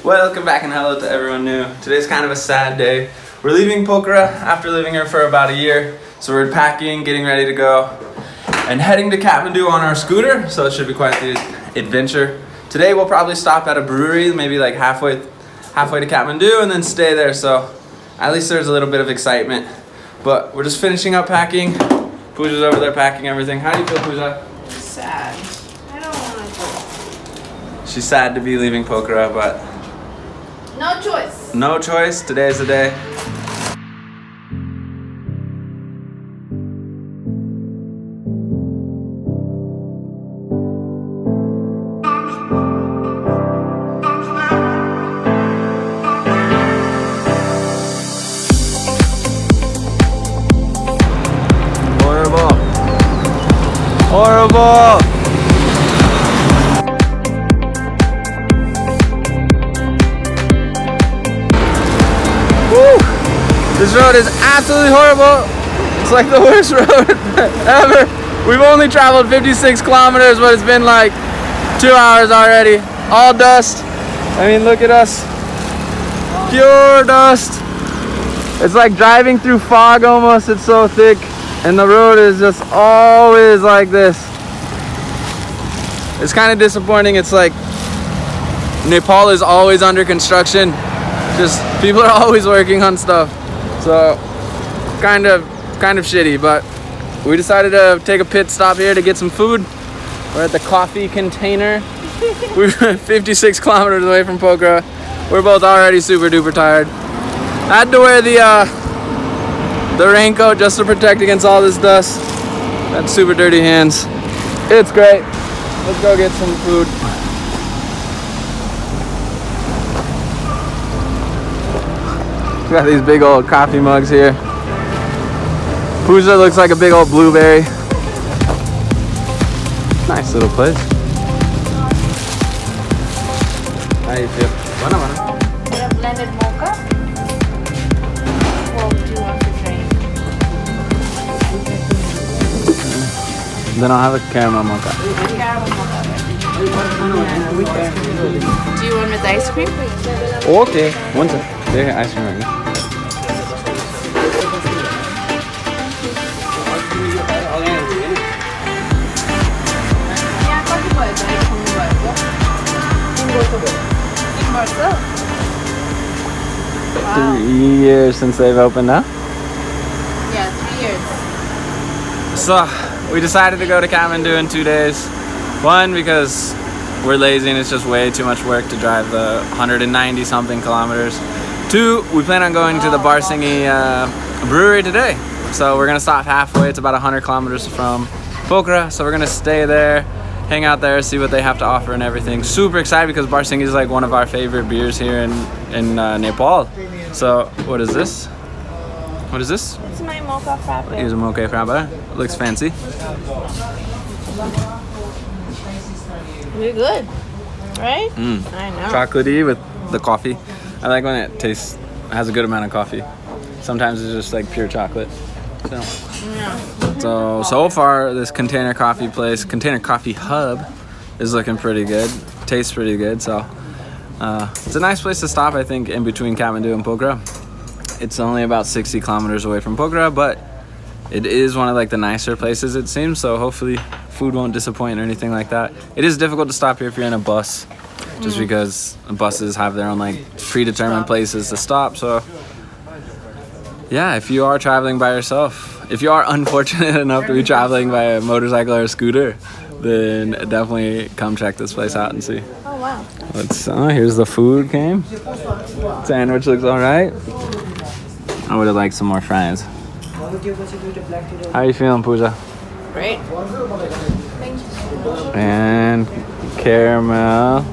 Welcome back and hello to everyone new. Today's kind of a sad day. We're leaving Pokhara after living here for about a year. So we're packing, getting ready to go, and heading to Kathmandu on our scooter. So it should be quite the adventure. Today we'll probably stop at a brewery, maybe like halfway to Kathmandu, and then stay there. So at least there's a little bit of excitement. But we're just finishing up packing. Pooja's over there packing everything. How do you feel, Pooja? Sad. I don't want to go. She's sad to be leaving Pokhara, but no choice. no choice. Today's the day. Horrible! Woo! This road is absolutely horrible. It's like the worst road ever. We've only traveled 56 kilometers, but it's been like 2 hours already. All dust. I mean, look at us. Pure dust. It's like driving through fog almost. It's so thick. And the road is just always like this. It's kind of disappointing. It's like Nepal is always under construction. Just people are always working on stuff. So kind of shitty, but we decided to take a pit stop here to get some food. We're at the coffee container. We're 56 kilometers away from Pokhara. We're both already super duper tired. I had to wear the raincoat just to protect against all this dust. Got super dirty hands. It's great. Let's go get some food. We got these big old coffee mugs here. Pooja looks like a big old blueberry. Nice little place. How do you feel? A blended mocha. Then I'll have a caramel mocha. Do you want with ice cream? Okay. One sec. There, ice cream right here. Wow. 3 years since they've opened up. Yeah, 3 years. So we decided to go to Kathmandu in 2 days. One, because we're lazy and it's just way too much work to drive the 190 something kilometers. Two, we plan on going to the Barahsinghe Brewery today. So we're gonna stop halfway. It's about 100 kilometers from Pokhara. So we're gonna stay there, hang out there, see what they have to offer and everything. Super excited because Barahsinghe is like one of our favorite beers here in Nepal. So what is this? What is this? It's my mocha frappe. Here's a mocha frappe. Looks fancy. Really good, right? I know. Chocolatey with the coffee. I like when it has a good amount of coffee. Sometimes it's just like pure chocolate. So far this container coffee hub is looking pretty good. Tastes pretty good. So it's a nice place to stop, I think, in between Kathmandu and Pokhara. It's only about 60 kilometers away from Pokhara, but it is one of like the nicer places, it seems. So hopefully food won't disappoint or anything like that. It is difficult to stop here if you're in a bus, just because buses have their own like predetermined places to stop. So yeah, if you are traveling by yourself, if you are unfortunate enough to be traveling by a motorcycle or a scooter, then definitely come check this place out and see. Oh wow. Here's the food came. Sandwich looks all right. I would have liked some more fries. How are you feeling, Pooja? Great. And caramel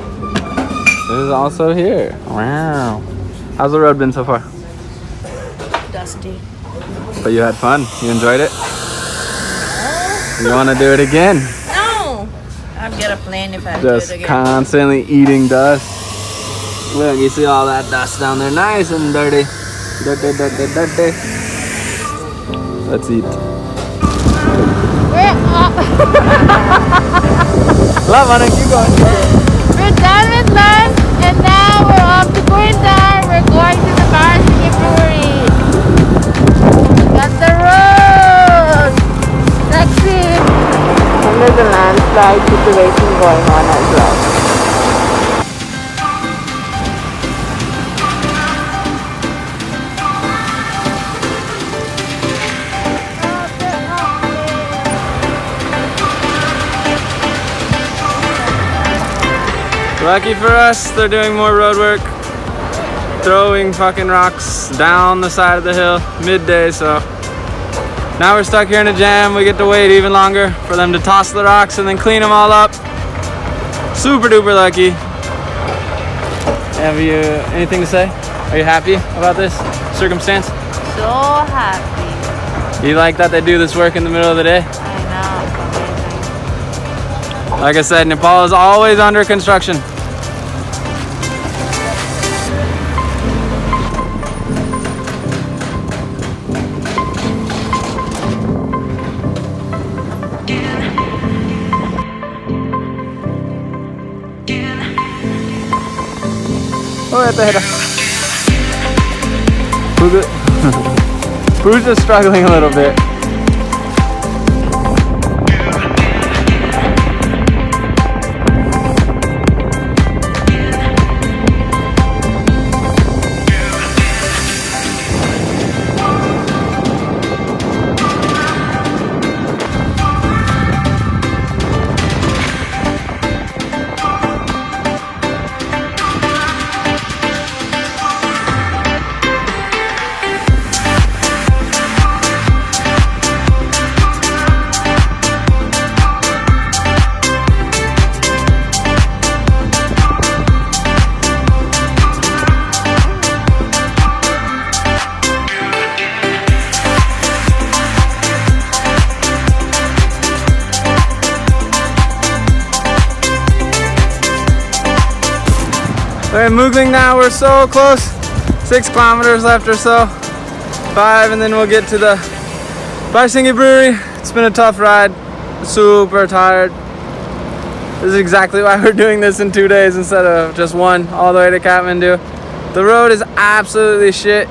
is also here. Wow. How's the road been so far? Dusty. But you had fun. You enjoyed it? You want to do it again? No. I'd get a plane if I do it Just again. constantly eating dust. Look, you see all that dust down there, nice and dirty. Dirty. Let's eat. We're up. Love, honey, keep going. We're done with lunch, and now we're off slide situation going on as well. Lucky for us, they're doing more road work, throwing fucking rocks down the side of the hill midday, so now we're stuck here in a jam. We get to wait even longer for them to toss the rocks and then clean them all up. Super duper lucky. Have you anything to say? Are you happy about this circumstance? So happy. You like that they do this work in the middle of the day? I know. Like I said, Nepal is always under construction. Oh, at the head. Who's just struggling a little bit. We're moving now, we're so close. 6 kilometers left or so. 5, and then we'll get to the Barahsinghe Brewery. It's been a tough ride, super tired. This is exactly why we're doing this in 2 days instead of just one, all the way to Kathmandu. The road is absolutely shit.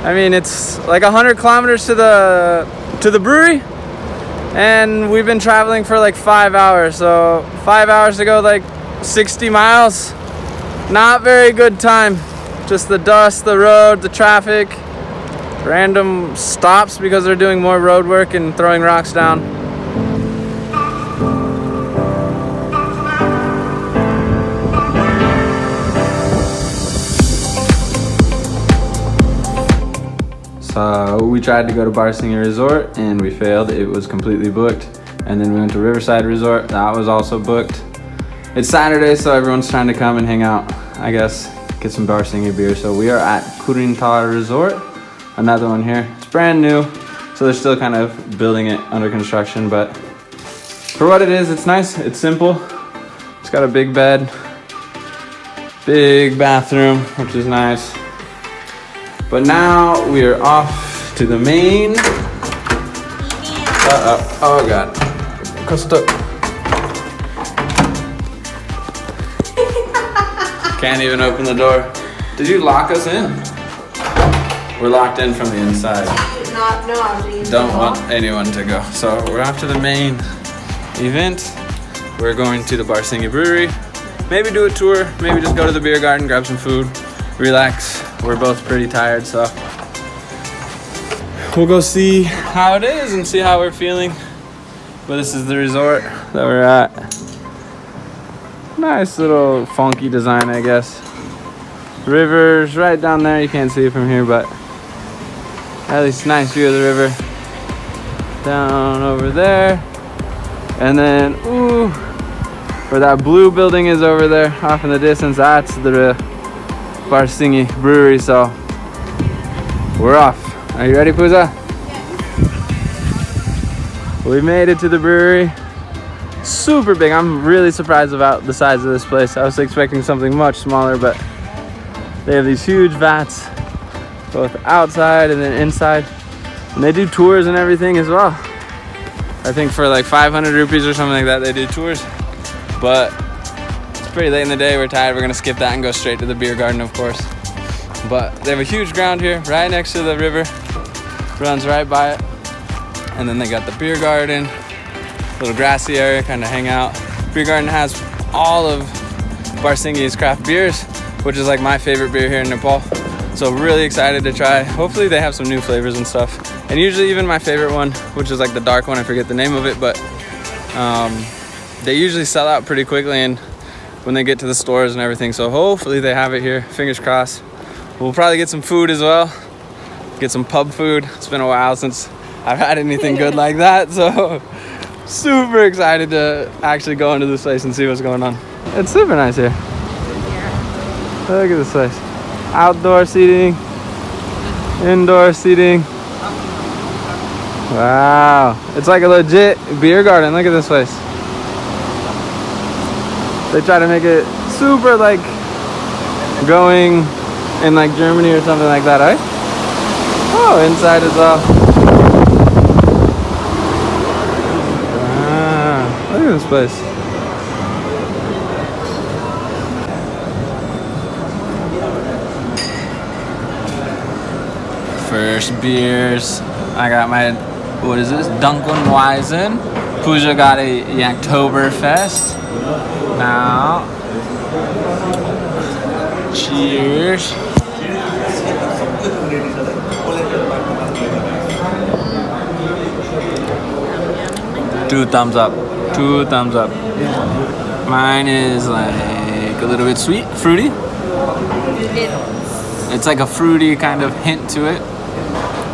I mean, it's like 100 kilometers to the brewery, and we've been traveling for like 5 hours. So 5 hours to go like 60 miles. Not very good time. Just the dust, the road, the traffic, random stops because they're doing more road work and throwing rocks down. So we tried to go to Barahsinghe Resort and we failed. It was completely booked. And then we went to Riverside Resort. That was also booked. It's Saturday, so everyone's trying to come and hang out, I guess, get some Barahsinghe beer. So we are at Kurintar Resort, another one here. It's brand new, so they're still kind of building it under construction, but for what it is, it's nice, it's simple. It's got a big bed, big bathroom, which is nice. But now we are off to the main. Oh God, got stuck. Can't even open the door. Did you lock us in? We're locked in from the inside. Don't want anyone to go. So we're off to the main event. We're going to the Barahsinghe Brewery. Maybe do a tour, maybe just go to the beer garden, grab some food, relax. We're both pretty tired, so we'll go see how it is and see how we're feeling. But this is the resort that we're at. Nice little funky design, I guess. River's right down there. You can't see it from here, but at least nice view of the river. Down over there. And then, ooh, where that blue building is over there, off in the distance, that's the Barahsinghe Brewery. So we're off. Are you ready, Pooja? Yeah. We made it to the brewery. Super big. I'm really surprised about the size of this place. I was expecting something much smaller, but they have these huge vats both outside and then inside, and they do tours and everything as well. I think for like 500 rupees or something like that they do tours, but it's pretty late in the day. We're tired. We're gonna skip that and go straight to the beer garden, of course. But they have a huge ground here right next to the river, runs right by it, and then they got the beer garden. little grassy area, kind of hang out. Beer garden has all of Barahsinghe's craft beers, which is like my favorite beer here in Nepal. So really excited to try. Hopefully they have some new flavors and stuff. And usually even my favorite one, which is like the dark one, I forget the name of it, but they usually sell out pretty quickly and when they get to the stores and everything. So hopefully they have it here, fingers crossed. We'll probably get some food as well, get some pub food. It's been a while since I've had anything good like that. So super excited to actually go into this place and see what's going on. It's super nice here. Look at this place. Outdoor seating, indoor seating. Wow, it's like a legit beer garden. Look at this place. They try to make it super like going in like Germany or something like that, right? Oh, inside as well. Wow, look at this place. First beers. I got my, what is this? Dunkelweizen. Pooja got a Oktoberfest. Now, cheers. Two thumbs up. Two thumbs up. Mine is like a little bit sweet, fruity. It's like a fruity kind of hint to it,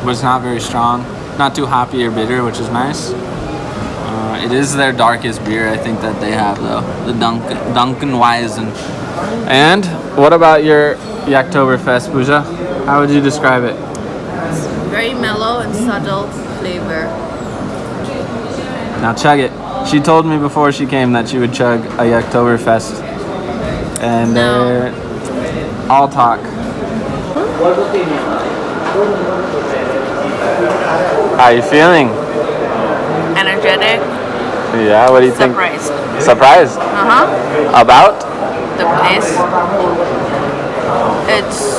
but it's not very strong. Not too hoppy or bitter, which is nice. It is their darkest beer, I think, that they have, though. The Dunkelweizen. And what about your Oktoberfest, Pooja? How would you describe it? It's very mellow and subtle flavor. Now chug it. She told me before she came that she would chug a Oktoberfest. And all talk. How are you feeling? Energetic. Yeah, what do you think? Surprised. Surprised? Uh-huh. About? The place. It's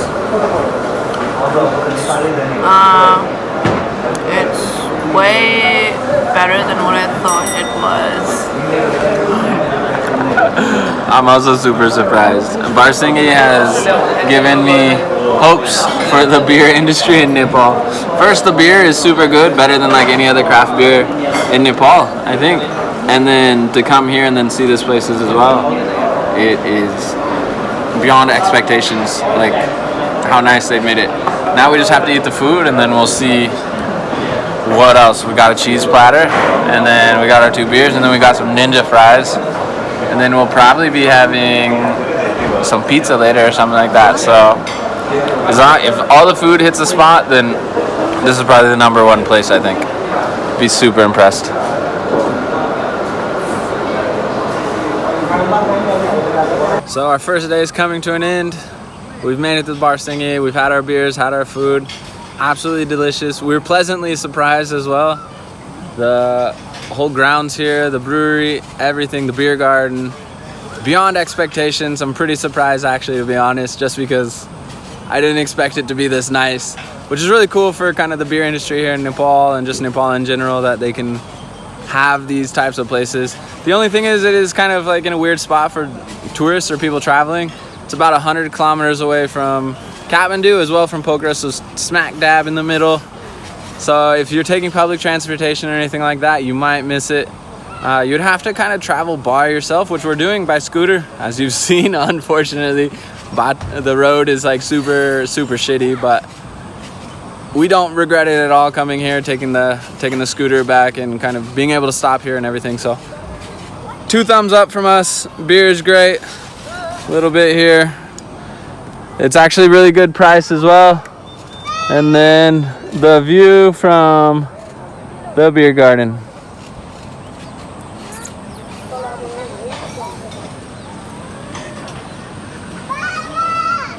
way better than what I thought it was. I'm also super surprised. Barahsinghe has given me hopes for the beer industry in Nepal. First, the beer is super good, better than like any other craft beer in Nepal, I think. And then to come here and then see this place as well, it is beyond expectations, like how nice they've made it. Now we just have to eat the food and then we'll see what else. We got a cheese platter and then we got our two beers and then we got some ninja fries. And then we'll probably be having some pizza later or something like that. So if all the food hits the spot, then this is probably the #1 place, I think. Be super impressed. So our first day is coming to an end. We've made it to Barahsinghe. We've had our beers, had our food. Absolutely delicious. We were pleasantly surprised as well. The whole grounds here, the brewery, everything, the beer garden, beyond expectations. I'm pretty surprised, actually, to be honest, just because I didn't expect it to be this nice, which is really cool for kind of the beer industry here in Nepal and just Nepal in general, that they can have these types of places. The only thing is, it is kind of like in a weird spot for tourists or people traveling. It's about 100 kilometers away from Kathmandu, as well from Pokhara, so smack dab in the middle. So if you're taking public transportation or anything like that, you might miss it. You'd have to kind of travel by yourself, which we're doing by scooter, as you've seen, unfortunately. But the road is like super shitty, but we don't regret it at all coming here, taking the scooter back and kind of being able to stop here and everything. So 2 thumbs up from us. Beer is great. A little bit here. It's actually really good price as well. And then the view from the beer garden.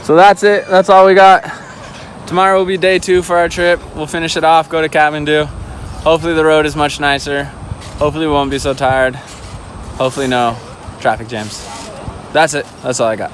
So that's it. That's all we got. Tomorrow will be day 2 for our trip. We'll finish it off, go to Kathmandu. Hopefully the road is much nicer. Hopefully we won't be so tired. Hopefully no traffic jams. That's it. That's all I got.